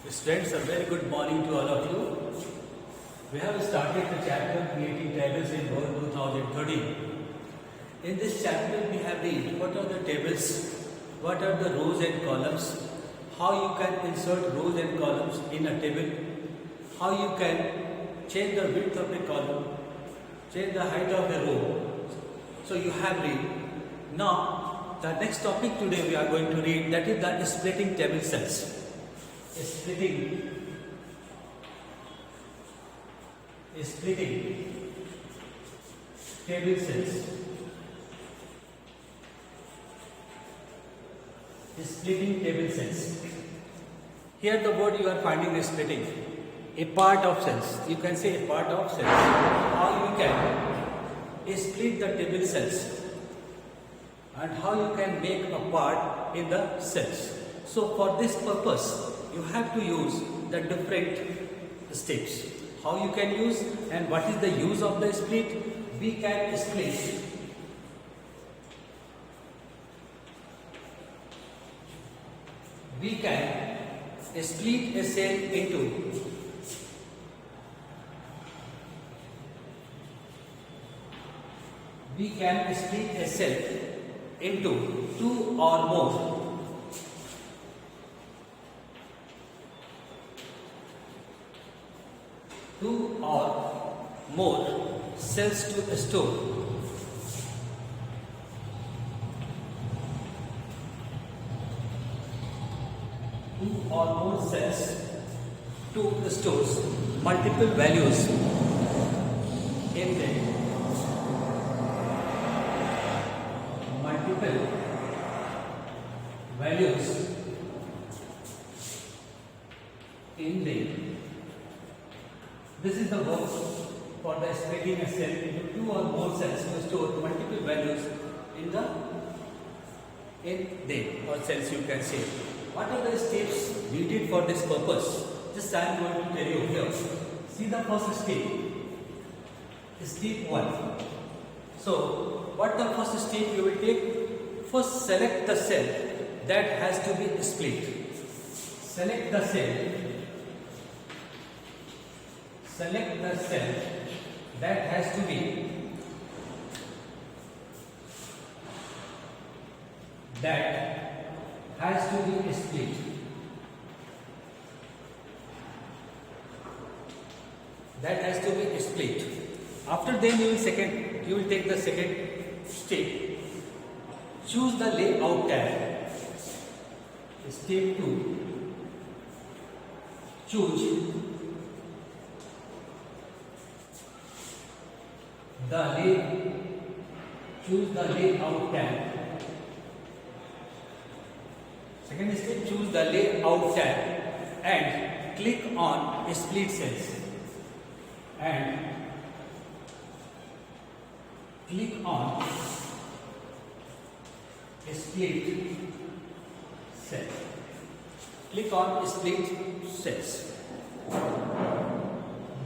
Students, a very good morning to all of you. We have started the chapter creating tables in Word 2013. In this chapter, we have read what are the tables, what are the rows and columns, how you can insert rows and columns in a table, how you can change the width of a column, change the height of a row. So you have read. Now, the next topic today we are going to read, that is the splitting table cells. Splitting table cells. Splitting table cells. Here the word you are finding is splitting. A part of cells. You can say a part of cells. How you can split the table cells and how you can make a part in the cells. So for this purpose, you have to use the different steps. How you can use and what is the use of the split? We can split a cell into two or more cells to store. Two or more cells to store multiple values in them. Multiple values in them. This is the work for the splitting a cell into two or more cells to store multiple values in them or cells, you can say. What are the steps needed for this purpose? Just I am going to tell you here. See the first step. Step 1. So, what the first step you will take? First, select the cell that has to be split. Select the cell that has to be split. That has to be split. After then you will take the second step. Choose the layout tab. Step 2. Choose the layout tab. Second step, choose the layout tab and click on split cells. And click on split cell. Click on split cells.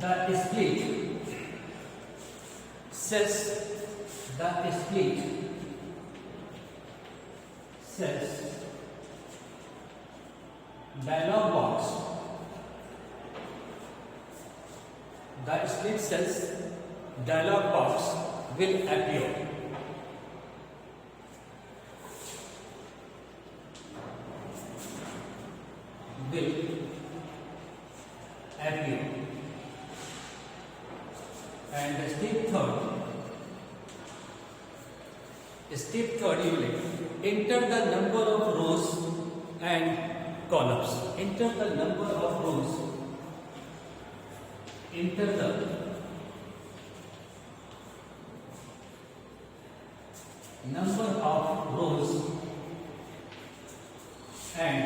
The split cells dialog box. The split cells dialog box will appear. And the step third, you will enter the number of rows and columns. Enter the number of rows. Enter the number of rows and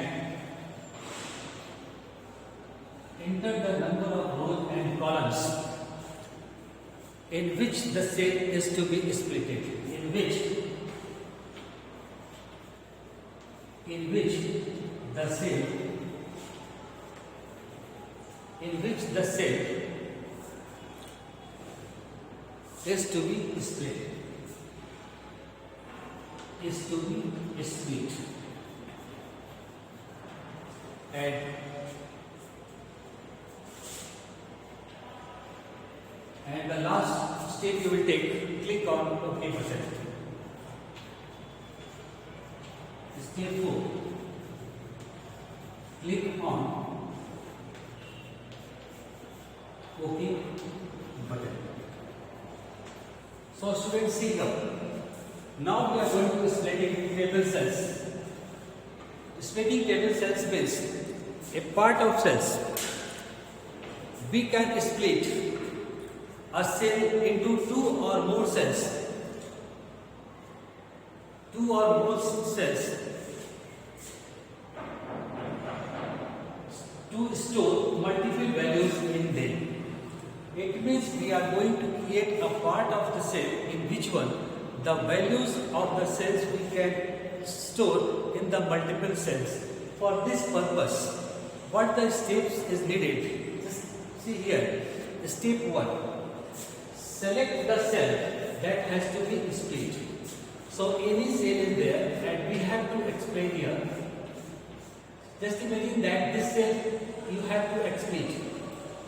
enter the number of rows and columns in which the cell is to be splitted. In which the cell is to be split. And and the last step you will take, click on OK button. Step 4, click on OK button. So students, see here. Now we are going to splitting table cells. Splitting table cells means a part of cells. We can split a cell into two or more cells. Two or more cells to store multiple values in them. It means we are going to create a part of the cell in which one the values of the cells we can store in the multiple cells. For this purpose, what the steps is needed? Just see here. Step 1. Select the cell that has to be split. So any cell is there and we have to explain here. Just imagine that this cell you have to split.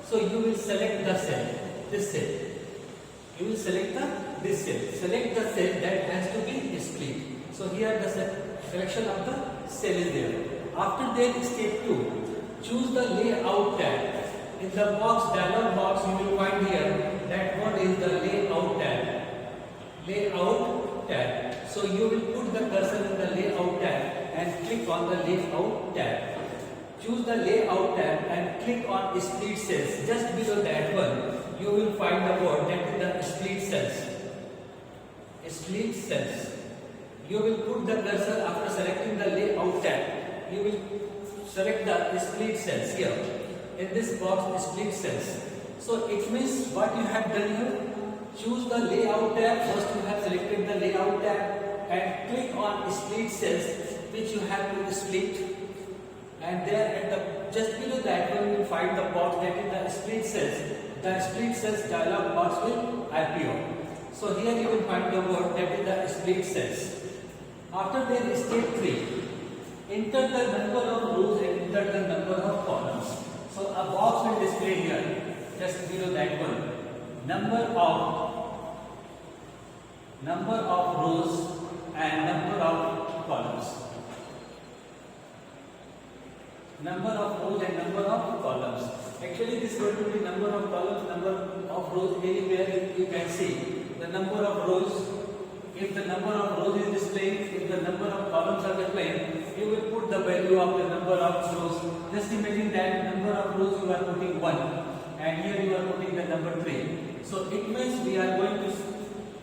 So you will select the cell, this cell. You will select this cell. Select the cell that has to be split. So here the selection of the cell is there. After that, step 2. Choose the layout tab. In the dialog box you will find here that what is the layout tab. Layout tab. So you will put the cursor in the layout tab and click on the layout tab. Choose the layout tab and click on split cells. Just below that one, you will find the word that is the split cells. Split cells. You will put the cursor after selecting the layout tab. You will select the split cells here. In this box, split cells. So it means what you have done here. Choose the layout tab. First you have selected the layout tab and click on split cells which you have to split. And there at the just below that one you will find the box that is the split cells. The split cells dialog box will appear. So here you will find the word that is the split cells. After that, step 3. Enter the number of rows and enter the number of columns. So a box will display here just below that one. Number of rows and number of columns. Number of rows and number of columns. Actually, this is going to be number of columns, number of rows. Anywhere you can see the number of rows. If the number of rows is displayed, if the number of columns are displayed, you will put the value of the number of rows. Just imagine that number of rows you are putting 1, and here you are putting the number 3. So it means we are going to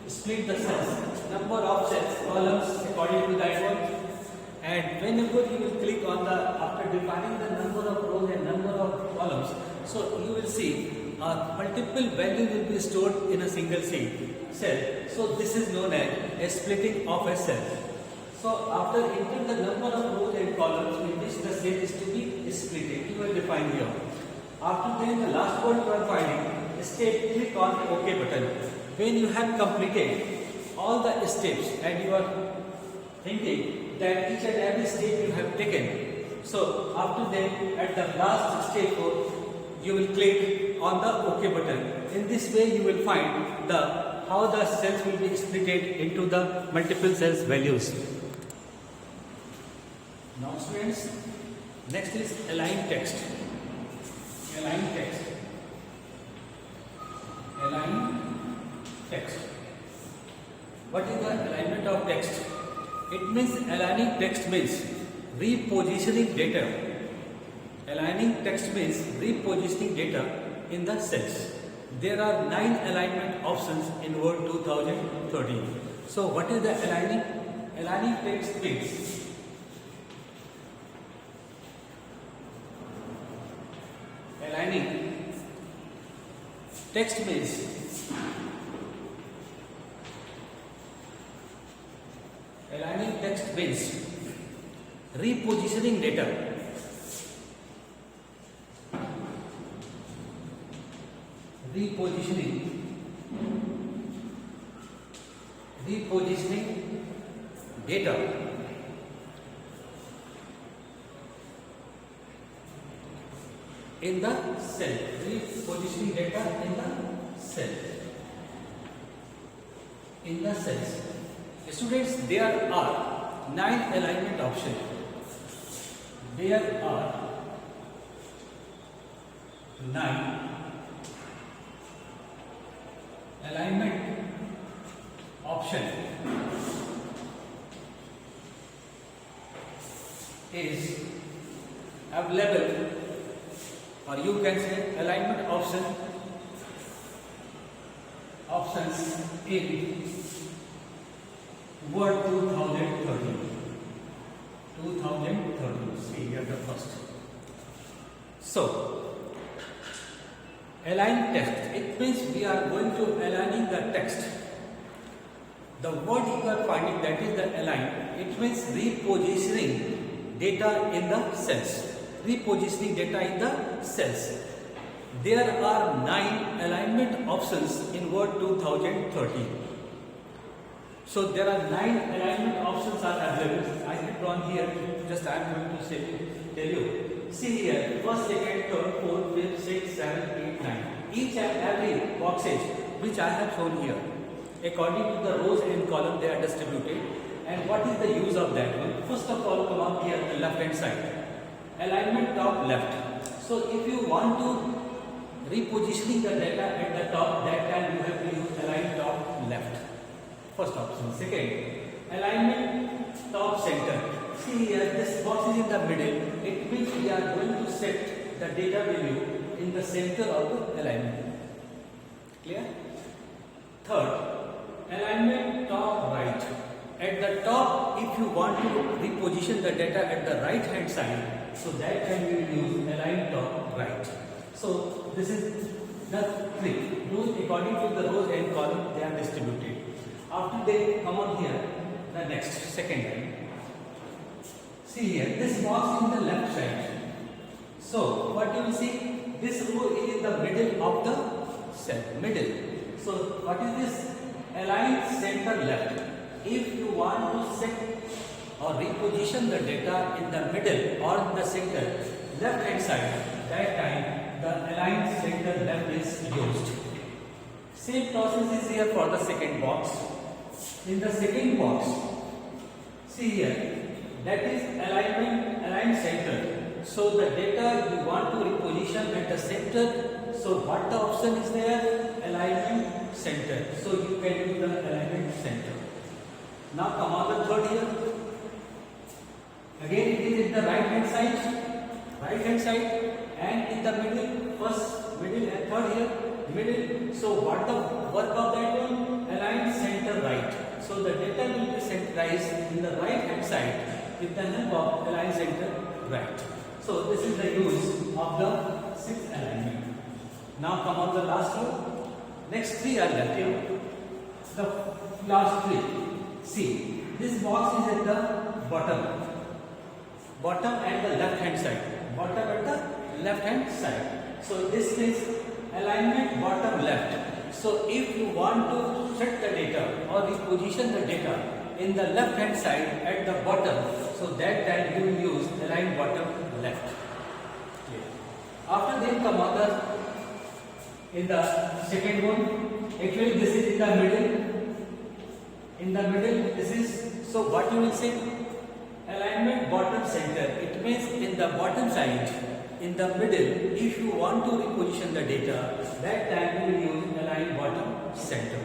split the cells, number of cells, columns according to that one. And whenever you will click on after defining the number of rows and number of columns, so you will see multiple values will be stored in a single cell. So this is known as a splitting of a cell. So after entering the number of rows and columns in which the cell is to be split, you will define here. After then the last one you are finding, step, click on OK button. When you have completed all the steps and you are thinking that each and every step you have taken, so after that at the last step you will click on the OK button. In this way you will find how the cells will be split into the multiple cells values. Now students, next is align text. Align text. Align text. What is the alignment of text? It means aligning text means repositioning data. Aligning text means repositioning data in the cells. There are 9 alignment options in Word 2013. So what is the aligning? Aligning text means aligning text means aligning text means repositioning data. Repositioning data in the cell. Repositioning data in the cell. in the cells. Students, there are 9 alignment options. There are 9 alignment option is available, or you can say alignment options in Word 2013. See here the first. So, align text. It means we are going to aligning the text. The word you are finding, that is the align. It means repositioning data in the cells. Repositioning data in the cells. There are 9 alignment options in Word 2013. So there are 9 alignment options are available. I have drawn here. Just I am going to tell you. See here, first, second, third, fourth, fifth, sixth, seventh, eighth, ninth. Each and every boxes which I have shown here, according to the rows and column, they are distributed. And what is the use of that one? First of all, come up here the left hand side. Alignment top left. So if you want to repositioning the data at the top, that time you have to use align top left. First option. Second, alignment top center. See here, this box is in the middle. It means we are going to set the data value in the center of the alignment. Clear? Third, alignment top right. At the top, if you want to reposition the data at the right hand side, so that time we will use align top right. So this is the trick. Those according to the rows and column, they are distributed. After they come on here, the next second line. See here, this box in the left side. So what you will see, this row is in the middle of the cell, middle. So what is this? Align center left. If you want to set or reposition the data in the middle or in the center, left hand side, that time the align center left is used. Same process is here for the second box. In the second box, see here, that is align center. So the data you want to reposition at the center. So what the option is there? Alignment center. So you can use the alignment center. Now come on the third here. Again it is in the right hand side, and in the middle, first, middle and third here, middle. So what the work of that one? Align center right. So the data will be centralized in the right hand side with the help of align center right. So this is the use of the sixth alignment. Now come on the last one. Next 3 are left here. The last 3. See, this box is at the bottom and the left hand side. Bottom at the left hand side. So this is alignment bottom left. So if you want to set the data or reposition the data in the left hand side at the bottom, so that time you will use align bottom left. After then come other in the second one. Actually this is in the middle. In the middle this is, so what you will say? Alignment bottom center. It means in the bottom side, in the middle, if you want to reposition the data, that time you will use align bottom center.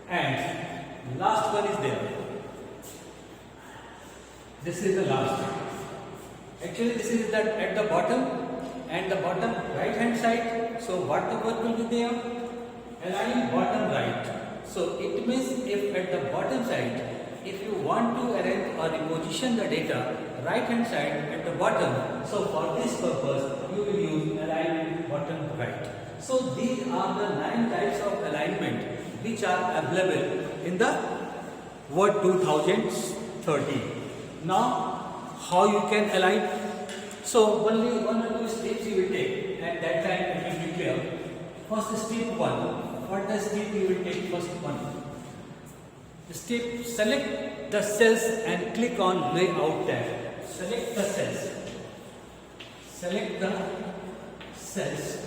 And last one is there. This is the last. Actually this is that at the bottom and the bottom right hand side. So what the word will be there? Align bottom right. So it means if at the bottom side, if you want to arrange or reposition the data right hand side at the bottom, so for this purpose you will use align bottom right. So these are the 9 types of alignment which are available in the Word 2013. Now how you can align? So only 1 or 2 steps you will take, and that time it will be clear. First step 1. What the step you will take? First one. Step, select the cells and click on layout tab. Select the cells. Select the cells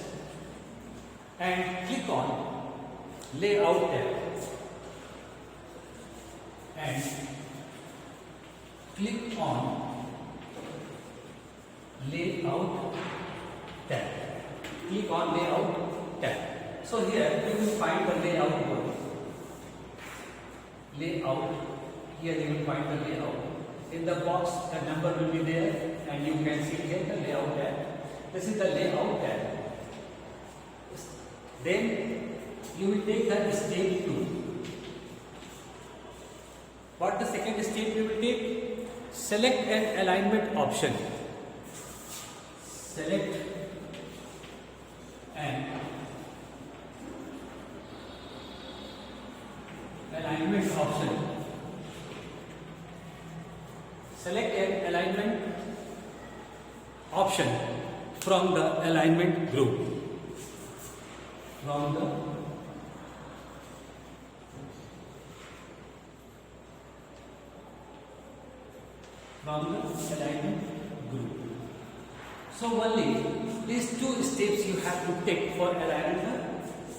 and click on layout tab. and click on Layout tab. Click on Layout tab. So here you will find the layout board. Layout. Here you will find the layout. In the box, the number will be there, and you can see here the layout tab. This is the layout tab. Then you will take the step 2. What the second step you will take? Select an alignment option. Select an alignment option. Select an alignment option from the alignment group. From the alignment group. So only these two steps you have to take for aligning the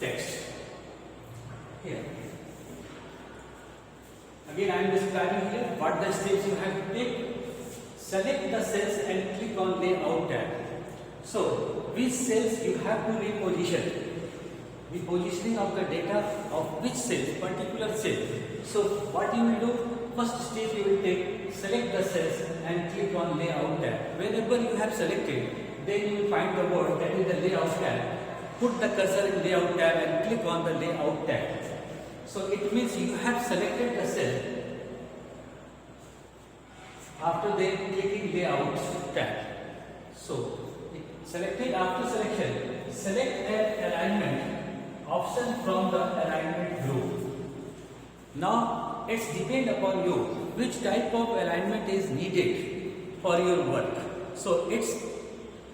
text. Here. Again I am describing here what the steps you have to take. Select the cells and click on Layout tab. So which cells you have to reposition. The positioning of the data of which cells, particular cell. So what you will do? First step you will take, select the cells and click on Layout tab. Whenever you have selected, then you will find the word that is the Layout tab. Put the cursor in Layout tab and click on the Layout tab. So it means you have selected the cell. After then clicking Layout tab. So selected after selection, select an alignment option from the alignment group. Now it's depend upon you which type of alignment is needed for your work. So it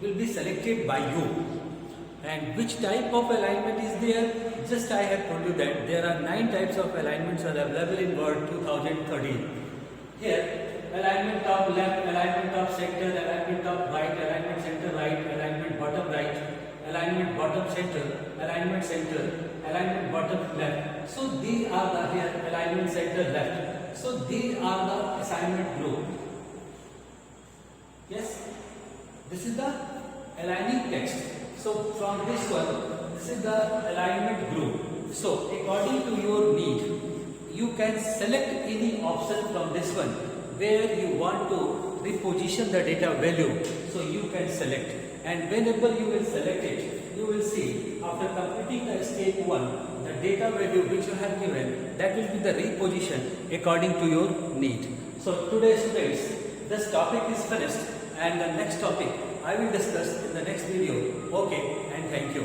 will be selected by you. And which type of alignment is there? Just I have told you that there are 9 types of alignments are available in Word 2013. Here, alignment top left, alignment top center, alignment top right, alignment center right, alignment bottom right, alignment bottom center, alignment bottom left. So these are the here alignment center left. So these are the assignment group. Yes, this is the aligning text. So from this one, this is the alignment group. So according to your need, you can select any option from this one where you want to reposition the data value. So you can select, and whenever you will select it, you will see after completing the step 1, the data value which you have given, that will be the reposition according to your need. So today students, this topic is finished, and the next topic I will discuss in the next video. Okay, and thank you.